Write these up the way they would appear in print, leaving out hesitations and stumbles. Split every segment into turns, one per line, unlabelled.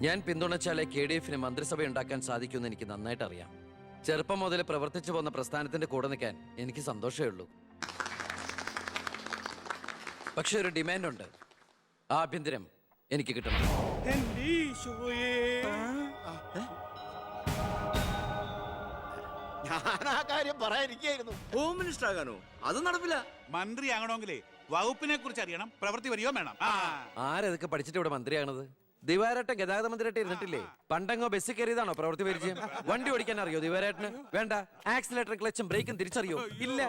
ഞാൻ പിന്തുണച്ചാലേ KDF-ന് മന്ത്രിസഭ ഉണ്ടാക്കാൻ സാധിക്കുമെന്ന് എനിക്ക് നന്നായിട്ട് അറിയാം. ചെറുപ്പം മുതൽ പ്രവർത്തിച്ചു പോകുന്ന പ്രസ്ഥാനത്തിന്റെ കൂടെ നിൽക്കാൻ എനിക്ക് സന്തോഷമേ ഉള്ളൂ. പക്ഷെ ഒരു ഡിമാൻഡ് ഉണ്ട്. ആഭ്യന്തരം എനിക്ക് കിട്ടണം.
ഞാൻ ആ കാര്യം പറയാനിരിക്കായിരുന്നു.
Home minister ആകാനോ? അത് നടപ്പില്ല.
മന്ത്രി ആകണമെങ്കിലേ വകുപ്പിനെ കുറിച്ച് അറിയണം, പ്രവൃത്തി വരികയോ വേണം.
ആരതൊക്കെ പഠിച്ചിട്ട് ഇവിടെ മന്ത്രിയാണത്? ദിവാരേട്ടൻ ഗതാഗത മന്ത്രിയായിട്ട് ഇരുന്നിട്ടില്ലേ? പണ്ടങ്ങോ ബസ്സിൽ കയറിയതാണോ പ്രവൃത്തി പരിചയം? വണ്ടി ഓടിക്കാൻ അറിയോ ദിവാരേട്ടന്? വേണ്ട. ആക്സിലേറ്റർ ക്ലച്ചും ബ്രേക്കും തിരിച്ചറിയോ? ഇല്ല.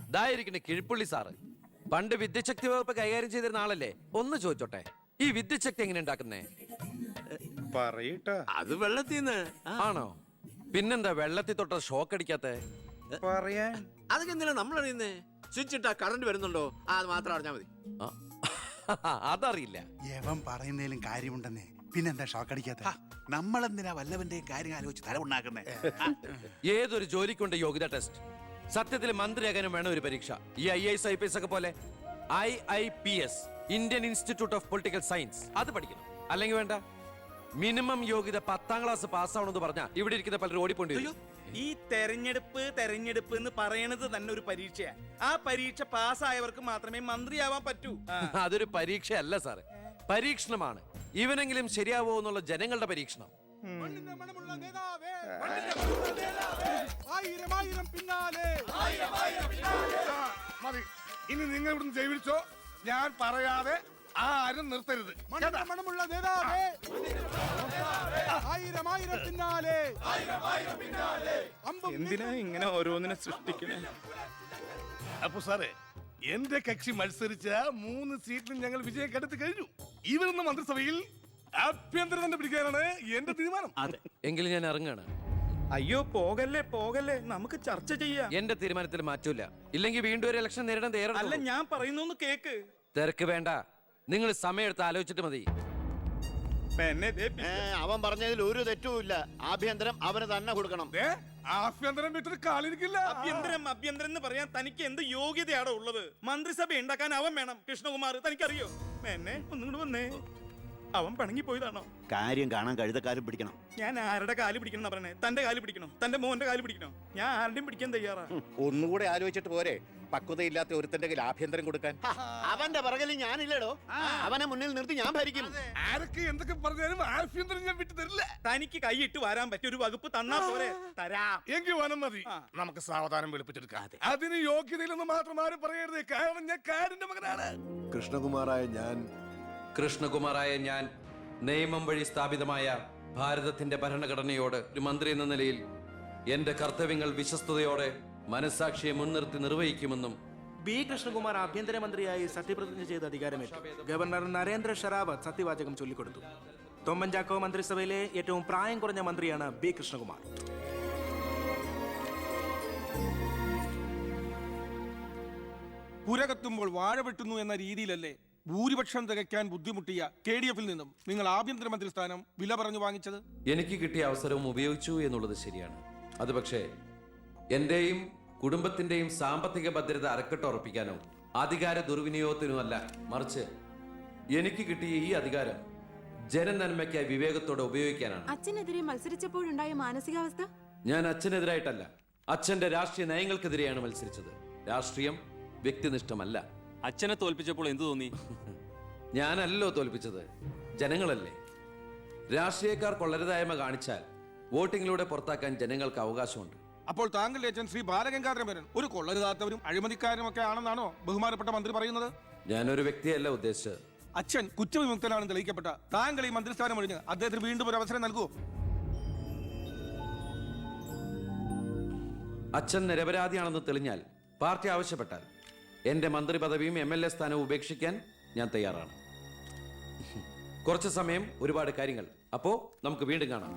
ഇതായിരിക്കണേ കിഴിപ്പുള്ളി സാറ്. പണ്ട് വിദ്യുച്ഛക്തി വകുപ്പ് കൈകാര്യം ചെയ്തിരുന്ന ആളല്ലേ? ഒന്ന് ചോദിച്ചോട്ടെ, ഈ വിദ്യുച്ഛക്തി എങ്ങനെ ഉണ്ടാക്കുന്നേ?
അത് വെള്ളത്തിന്ന്
ആണോ? പിന്നെന്താ വെള്ളത്തിൽ തൊട്ട ഷോക്ക് അടിക്കാത്ത?
അതൊക്കെ എന്തിനാ നമ്മൾ അറിയുന്നേ? സ്വിച്ച് ഇട്ടാ കറണ്ട് വരുന്നുണ്ടോ? അത് മാത്രം അറിഞ്ഞാ മതി.
അതറിയില്ല.
യവൻ പറയുന്നതിലും കാര്യമുണ്ടെന്നേ, പിന്നെന്താ ഷോക്ക് അടിക്കാത്ത?
നമ്മളെന്തിനാ വല്ലവന്റെയും കാര്യം ആലോചിച്ച് തല ഉണ്ടാക്കുന്നേ?
ഏതൊരു ജോലിക്കുണ്ട് യോഗ്യത ടെസ്റ്റ്. സത്യത്തിൽ മന്ത്രിയാകാനും വേണം ഒരു പരീക്ഷ. ഈ IAS IPS ഒക്കെ പോലെ IIPS, Indian institute of political science, അത് പഠിക്കണം. അല്ലെങ്കിൽ വേണ്ട. മിനിമം യോഗ്യത 10ാം ക്ലാസ് പാസ്സാവണമെന്ന് പറഞ്ഞാൽ ഇവിടെ ഇരിക്കുന്ന പലരും ഓടിപ്പോണ്ടി വരും.
ഈ തെരഞ്ഞെടുപ്പ് എന്ന് പറയണത് തന്നെ ഒരു പരീക്ഷയാ. ആ പരീക്ഷ പാസ്സായവർക്ക് മാത്രമേ മന്ത്രിയാവാൻ പറ്റൂ.
അതൊരു പരീക്ഷയല്ല സാറ്, പരീക്ഷണമാണ്. ഇവനെങ്കിലും ശരിയാവോ എന്നുള്ള ജനങ്ങളുടെ പരീക്ഷണം.
മതി, ഇനി നിങ്ങൾ ഇവിടുന്ന് ജൈവിച്ചോ. ഞാൻ പറയാതെ ആരും നിർത്തരുത്. മണമുള്ള നേതാവേ, ആയിരം ആയിരം പിന്നാലെ.
എന്തിനാ ഇങ്ങനെ ഓരോന്നിനെ സൃഷ്ടിക്കണേ?
അപ്പൊ സാറേ, എന്റെ കക്ഷി മത്സരിച്ച 3 സീറ്റിലും ഞങ്ങൾ വിജയം കണ്ടെത്തി കഴിഞ്ഞു. ഇവരുന്ന മന്ത്രിസഭയിൽ ആഭ്യന്തരം തന്നെ പിടിക്കാനാണ് എന്റെ തീരുമാനം.
എങ്കിലും ഞാൻ ഇറങ്ങാണ്.
അയ്യോ പോകല്ലേ, നമുക്ക് ചർച്ച ചെയ്യാം.
എന്റെ തീരുമാനത്തിൽ മാറ്റൂല. ഇല്ലെങ്കിൽ വീണ്ടും ഒരു ഇലക്ഷൻ നേരിടാൻ
അല്ല,
തയ്യാറല്ല.
ഞാൻ പറയുന്നു കേക്ക്.
തിരക്ക് വേണ്ട, നിങ്ങൾ സമയമെടുത്ത് ആലോചിച്ചിട്ട് മതി.
അവൻ പറഞ്ഞതിൽ ഒരു തെറ്റുമില്ല. ആഭ്യന്തരം അവന് തന്നെ കൊടുക്കണം.
ആഭ്യന്തരം വിട്ടിട്ട് കാലിരിക്കില്ല.
അഭ്യന്തരം എന്ന് പറയാൻ തനിക്ക് എന്ത് യോഗ്യതയാണോ ഉള്ളത്? മന്ത്രിസഭ ഉണ്ടാക്കാൻ അവൻ വേണം. കൃഷ്ണകുമാർ, തനിക്കറിയോ? എന്നെ ഒന്നും വന്നേ. അവൻ പിണങ്ങി പോയതാണോ?
കാര്യം കാണാൻ കഴുതക്കാരും പിടിക്കണം.
ഞാൻ ആരുടെ കാല് പിടിക്കണം എന്നാ പറഞ്ഞേ? തന്റെ കാല് പിടിക്കണോ? തന്റെ മോന്റെ കാല് പിടിക്കണോ? ഞാൻ ആരുടെയും പിടിക്കാൻ തയ്യാറാ.
ഒന്നുകൂടെ ആലോചിച്ചിട്ട് പോരെ പക്വതയില്ലാത്ത ഒരുത്തന്റെ കയ്യിൽ ആഭ്യന്തരം കൊടുക്കാൻ. അവന്റെ പിറകിൽ ഞാനില്ലടോ. അവനെ മുന്നിൽ നിർത്തി ഞാൻ ഭരിക്കും.
ആരൊക്കെ എന്തൊക്കെ പറഞ്ഞാലും ആഭ്യന്തരം ഞാൻ വിട്ടു തരില്ല.
തനിക്ക് കൈയിട്ട് വരാൻ പറ്റിയ ഒരു വകുപ്പ് തന്നാ പോരെ? തരാം.
എങ്കിൽ വനം മതി. നമുക്ക് സാവധാനം വെളുപ്പിച്ചെടുക്കാം. അതിന് യോഗ്യതയിലൊന്നും മാത്രം ആരും പറയരുത്. കാരണം ഞാൻ കാടിന്റെ മകനാണ്.
കൃഷ്ണകുമാറായ ഞാൻ നിയമം വഴി സ്ഥാപിതമായ ഭാരതത്തിന്റെ ഭരണഘടനയോട് ഒരു മന്ത്രി എന്ന നിലയിൽ എന്റെ കർത്തവ്യങ്ങൾ വിശ്വസ്തയോടെ മനസാക്ഷിയെ മുൻനിർത്തി നിർവഹിക്കുമെന്നും
ബി കൃഷ്ണകുമാർ ആഭ്യന്തരമന്ത്രിയായി സത്യപ്രതിജ്ഞ ചെയ്ത് അധികാരമേറ്റു. ഗവർണർ നരേന്ദ്ര ഷെറാവത്ത് സത്യവാചകം ചൊല്ലിക്കൊടുത്തു. തൊമ്മൻചാക്കോ മന്ത്രിസഭയിലെ ഏറ്റവും പ്രായം കുറഞ്ഞ മന്ത്രിയാണ് ബി കൃഷ്ണകുമാർ.
പുരകത്തുമ്പോൾ വാഴ വെട്ടുന്നു എന്ന രീതിയിലല്ലേ ഭൂരിപക്ഷം തികയ്ക്കാൻ ബുദ്ധിമുട്ടിയ KDF-ൽ നിന്നും നിങ്ങൾ ആഭ്യന്തരമന്ത്രി സ്ഥാനം വില പറഞ്ഞു വാങ്ങിച്ചത്?
എനിക്ക് കിട്ടിയ അവസരവും ഉപയോഗിച്ചു എന്നുള്ളത് ശരിയാണ്. അത് പക്ഷേ എന്റെയും കുടുംബത്തിന്റെയും സാമ്പത്തിക ഭദ്രത അരക്കെട്ടുറപ്പിക്കാനോ അധികാര ദുർവിനിയോഗത്തിനോ അല്ല, മറിച്ച് എനിക്ക് കിട്ടിയ ഈ അധികാരം ജനനന്മയ്ക്കായി വിവേകത്തോടെ ഉപയോഗിക്കാനാണ്.
അച്ഛനെതിരെ മത്സരിച്ചപ്പോഴുണ്ടായ മാനസികാവസ്ഥ?
ഞാൻ അച്ഛനെതിരായിട്ടല്ല, അച്ഛന്റെ രാഷ്ട്രീയ നയങ്ങൾക്കെതിരെയാണ് മത്സരിച്ചത്. രാഷ്ട്രീയം വ്യക്തിനിഷ്ഠമല്ല.
അച്ഛനെ തോൽപ്പിച്ചപ്പോൾ എന്തു തോന്നി?
ഞാനല്ലോ തോൽപ്പിച്ചത്, ജനങ്ങളല്ലേ. രാഷ്ട്രീയക്കാർ കൊള്ളരുതായ്മ കാണിച്ചാൽ വോട്ടിങ്ങിലൂടെ പുറത്താക്കാൻ ജനങ്ങൾക്ക് അവകാശമുണ്ട്.
അപ്പോൾ താങ്കളുടെ അച്ഛൻ ശ്രീ ബാലഗംഗാധരൻ മേനോൻ ഒരു കൊള്ളരുതാത്തവരും അഴിമതിക്കാരും ഒക്കെ ആണെന്നാണോ ബഹുമാനപ്പെട്ട മന്ത്രി പറയുന്നത്?
ഞാനൊരു വ്യക്തിയല്ല ഉദ്ദേശിച്ചത്.
അച്ഛൻ കുറ്റവിമുക്തനാണെന്ന് തെളിയിക്കപ്പെട്ട താങ്കൾ ഈ മന്ത്രിസ്ഥാനം ഒഴിഞ്ഞ് അദ്ദേഹത്തിന് വീണ്ടും ഒരു അവസരം നൽകുമോ?
അച്ഛൻ നിരപരാധിയാണെന്ന് തെളിഞ്ഞാൽ, പാർട്ടി ആവശ്യപ്പെട്ടാൽ എന്റെ മന്ത്രി പദവിയും MLA സ്ഥാനവും ഉപേക്ഷിക്കാൻ ഞാൻ തയ്യാറാണ്. കുറച്ച് സമയം, ഒരുപാട് കാര്യങ്ങൾ. അപ്പോ നമുക്ക് വീണ്ടും കാണാം.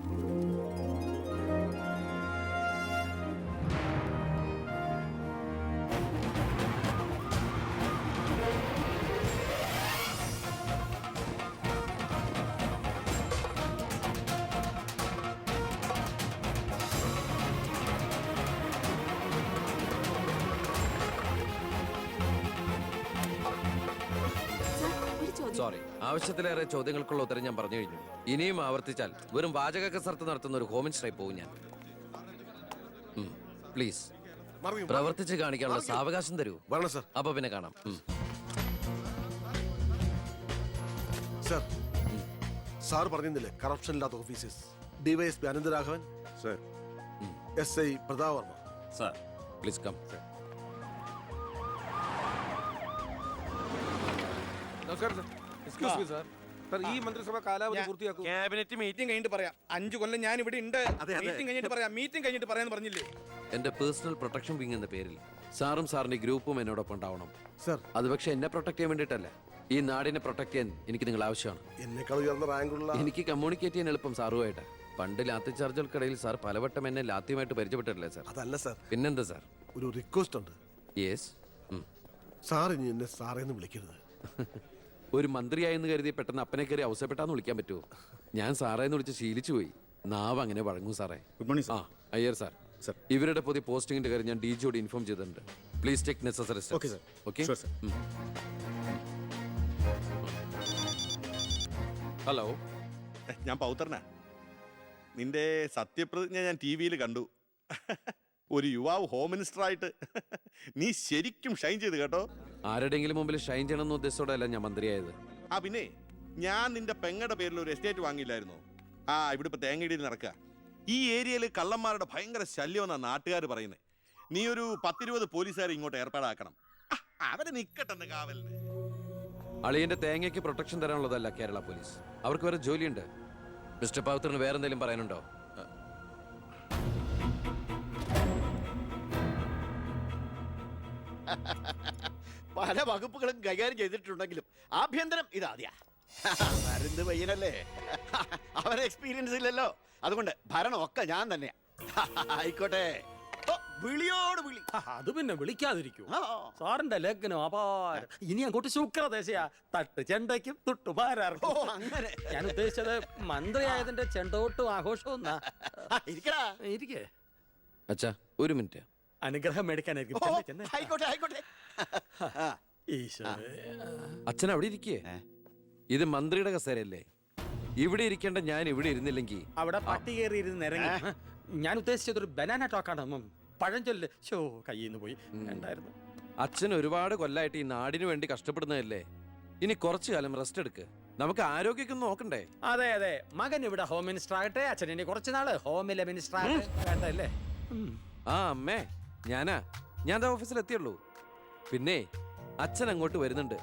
സോറി, ആവശ്യത്തിലേറെ ചോദ്യങ്ങൾക്കുള്ള ഉത്തരം ഞാൻ പറഞ്ഞു കഴിഞ്ഞു. ഇനിയും ആവർത്തിച്ചാൽ വെറും വാചക കസർത്ത് നടത്തുന്ന ഒരു ഹോം മിനിസ്റ്ററായി പോകും ഞാൻ. പ്ലീസ് പ്രവർത്തിച്ച് കാണിക്കാനുള്ള സാവകാശം തരൂ. അപ്പൊ പിന്നെ കാണാം.
സർ, സാർ പറഞ്ഞില്ലേ കറപ്ഷൻ ഇല്ലാത്ത officers. DYSP Anantharaghavan sir, SI Prathap Varma
sir.
Please come.
നമസ്കാരം sir. Excuse me sir. Sir, ഈ മന്ത്രിസഭ കാലാവധി പൂർത്തിയാക്കൂ.
ക്യാബിനറ്റ് മീറ്റിംഗ് കഴിഞ്ഞിട്ട് പറയാം. 5 കൊല്ലം ഞാൻ ഇവിടെ ഉണ്ട്. മീറ്റിംഗ് കഴിഞ്ഞിട്ട് പറയാം. മീറ്റിംഗ് കഴിഞ്ഞിട്ട് പറയാന്ന് പറഞ്ഞില്ലേ?
എന്റെ പേഴ്സണൽ പ്രൊട്ടക്ഷൻ വിങ് എന്ന പേരിൽ സാറും സാറിന്റെ ഗ്രൂപ്പും എന്നോടൊപ്പം ഉണ്ടാവണം
സർ.
അത് പക്ഷെ എന്നെ പ്രൊട്ടക്ട് ചെയ്യാൻ വേണ്ടിയിട്ടല്ല, ഈ നാടിനെ പ്രൊട്ടക്ട് ചെയ്യാൻ എനിക്ക് നിങ്ങൾ ആവശ്യമാണ്.
എന്നെക്കാൾ ഉയർന്ന റാങ്കുള്ള
എനിക്ക് കമ്മ്യൂണിക്കേറ്റ് ചെയ്യാൻ എളുപ്പം സാറുമായിട്ട്. പണ്ട് ലാത്തി ചാർജുകൾക്കിടയിൽ സാർ പലവട്ടം എന്നെ ലാത്തിയുമായിട്ട് പരിചയപ്പെട്ടിട്ടില്ലേ സാർ?
അതല്ല സർ,
പിന്നെന്താ സാർ?
ഒരു റിക്വസ്റ്റ് ഉണ്ട്.
യെസ്.
സാർ ഇനി എന്നെ സാറേന്ന് വിളിക്കരുത്.
ഒരു മന്ത്രിയായെന്ന് കരുതി പെട്ടെന്ന് അപ്പനെ കയറി അവസരപ്പെട്ടാന്ന് വിളിക്കാൻ പറ്റുമോ? ഞാൻ സാറേന്ന് വിളിച്ച് ശീലിച്ചു പോയി. നാവ് അങ്ങനെ വഴങ്ങും സാറേ.
ഗുഡ് മോർണിംഗ്
ആ അയ്യർ സാർ. ഇവരുടെ പുതിയ പോസ്റ്റിംഗിന്റെ കാര്യം ഞാൻ DGയോട് ഇൻഫോം ചെയ്തിട്ടുണ്ട്. Please take necessary steps.
Okay, sir.
Okay.
Sure, sir.
Hello,
ഞാൻ പൗത്രനാ. നിന്റെ സത്യപ്രതിജ്ഞ ഞാൻ TV-യിൽ കണ്ടു. ഒരു യുവാവ് ഹോം മിനിസ്റ്ററായിട്ട് നീ ശരിക്കും ഷൈൻ ചെയ്ത് കേട്ടോ.
ആരുടെയെങ്കിലും മുമ്പിൽ ഷൈൻ ചെയ്യണമെന്ന ഉദ്ദേശത്തോടെയല്ല ഞാൻ മന്ത്രിയായത്.
ആ പിന്നെ ഞാൻ നിന്റെ പെങ്ങടെ പേരിൽ ഒരു എസ്റ്റേറ്റ് വാങ്ങിയില്ലായിരുന്നോ? ഇവിടെ ഇപ്പൊ തേങ്ങയിടിയിൽ നടക്കുക. ഈ ഏരിയയിൽ കള്ളന്മാരുടെ ഭയങ്കര ശല്യം എന്നാ നാട്ടുകാർ പറയുന്നത്. നീ ഒരു 10-20 പോലീസുകാരെ ഇങ്ങോട്ട് ഏർപ്പാടാക്കണം. അവരെ നിക്കട്ടെന്ന് കാവലിന്.
അളിയന്റെ തേങ്ങയ്ക്ക് പ്രൊട്ടക്ഷൻ തരാനുള്ളതല്ല കേരള പോലീസ്. അവർക്ക് വേറെ ജോലിയുണ്ട്. മിസ്റ്റർ പൗത്രന് വേറെ എന്തെങ്കിലും പറയാനുണ്ടോ?
പല വകുപ്പുകളും കൈകാര്യം ചെയ്തിട്ടുണ്ടെങ്കിലും ആഭ്യന്തരം ഇതാദ്യ. മരുന്ന് പയ്യനല്ലേ, അവന് എക്സ്പീരിയൻസ് ഇല്ലല്ലോ. അതുകൊണ്ട് ഭരണമൊക്കെ ഞാൻ തന്നെയാ. ആയിക്കോട്ടെ, വിളിയോട് വിളി.
അത് പിന്നെ വിളിക്കാതിരിക്കൂ. സാറിന്റെ ലേഖനം അപാരം. ഇനി അങ്ങോട്ട് ശുക്രദേശയാ. തട്ട് ചെണ്ടയ്ക്കും തുട്ടുപാരാർക്കും.
അങ്ങനെ
ഞാൻ ഉദ്ദേശിച്ചത് മന്ത്രിയായതിന്റെ ചെണ്ടോട്ടും ആഘോഷവും.
ഇരിക്കടാ.
ഇരിക്കേ,
അച്ഛാ ഒരു മിനിറ്റ്.
അനുഗ്രഹം മേടിക്കാനായിരിക്കും.
ആയിക്കോട്ടെ ആയിക്കോട്ടെ.
അച്ഛൻ അവിടെ ഇരിക്കേ. ഇത് മന്ത്രിയുടെ കസേരയല്ലേ? ഇവിടെ ഇരിക്കേണ്ട ഞാൻ ഇവിടെ ഇരുന്നില്ലെങ്കിൽ
അവിടെ പട്ടി കയറി ഇരുന്ന് ഇറങ്ങി. ഞാൻ ഉദ്ദേശിച്ചത് ഒരു ബനാന ടോക്കാണ്. പഴഞ്ചൊല്ല് ഷോ കയ്യിൽ നിന്ന് പോയി. ഉണ്ടായിരുന്നു.
അച്ഛൻ ഒരുപാട് കൊല്ലായിട്ട് ഈ നാടിനു വേണ്ടി കഷ്ടപ്പെടുന്നതല്ലേ? ഇനി കുറച്ചു കാലം റെസ്റ്റ് എടുക്ക്. നമുക്ക് ആരോഗ്യമൊക്കെ നോക്കണ്ടേ?
അതെ അതെ, മകൻ ഇവിടെ ഹോം മിനിസ്റ്റർ ആകട്ടെ. അച്ഛൻ ഇനി കുറച്ച് നാള് ഹോമിലെ മിനിസ്റ്റർ ആകട്ടെ. വേണ്ടല്ലേ?
ആ അമ്മേ, ഞാൻ ഓഫീസിൽ എത്തിയുള്ളൂ. പിന്നെ അച്ഛൻ അങ്ങോട്ട് വരുന്നുണ്ട്.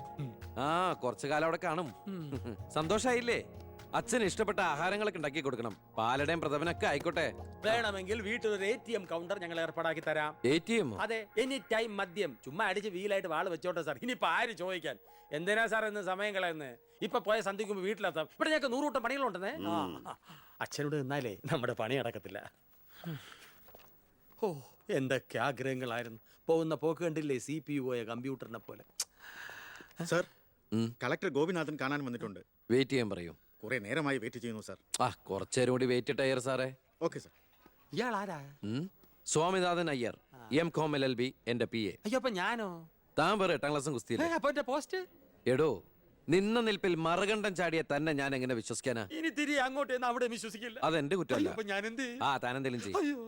കുറച്ചു കാലം അവിടെ കാണും. സന്തോഷായില്ലേ? അച്ഛന് ഇഷ്ടപ്പെട്ട ആഹാരങ്ങളൊക്കെ ഉണ്ടാക്കി കൊടുക്കണം. പാലടയും പ്രഥമനൊക്കെ ആയിക്കോട്ടെ.
വേണമെങ്കിൽ വീട്ടിലൊരു ATM കൗണ്ടർ ഞങ്ങൾ ഏർപ്പാടാക്കി തരാം.
ATM?
അതെ, എനി ടൈം മദ്യം ചുമ്മാ അടിച്ച് വീലായിട്ട് വാള് വെച്ചോട്ടെ സാർ. ഇനിയിപ്പോ ആര് ചോദിക്കാൻ? എന്തിനാ സാർ എന്ന് സമയം കളയുന്നത്? ഇപ്പൊ പോയ സന്ധിക്കുമ്പോ വീട്ടിലെത്താം. ഇവിടെ ഞങ്ങൾക്ക് 100 കൂട്ടം പണികളുണ്ടെന്നേ. അച്ഛനോട് നിന്നാലേ നമ്മുടെ പണി നടക്കത്തില്ല. ഓ, എന്തൊക്കെ ആഗ്രഹങ്ങളായിരുന്നു. പോകുന്ന പോക്ക് കണ്ടില്ലേ? CPU പോയ കമ്പ്യൂട്ടറിനെ പോലെ.
സർ, കളക്ടർ ഗോപിനാഥൻ കാണാൻ വന്നിട്ടുണ്ട്.
വെയിറ്റ് ചെയ്യാൻ പറയൂ.
കുറെ നേരമായി വെയിറ്റ് ചെയ്യുന്നു സർ.
കുറച്ചേരം കൂടി വെയിറ്റ് ഇട്ടയ്യർ സാറേ.
Okay sir.
ഇയാൾ ആരാ?
സ്വാമിനാഥൻ അയ്യർ, M.Com LLB, എന്റെ PA.
അയ്യോ, അപ്പൊ ഞാനോ?
താൻ വേറെ 8ാം ക്ലാസ്സും കുസ്തിയില്ലേ?
അപ്പൊ എന്റെ പോസ്റ്റ്?
എടോ, നിന്ന നിൽപ്പിൽ മറുകണ്ഠം ചാടിയ തന്നെ ഞാൻ എങ്ങനെ വിശ്വസിക്കാനാ?
ഇനി തിരികെ അങ്ങോട്ട് അവിടെ വിശ്വസിക്കില്ല.
അതെന്റെ കുറ്റമല്ല.
ഞാൻ എന്ത്?
താനെന്തെങ്കിലും ചെയ്യും.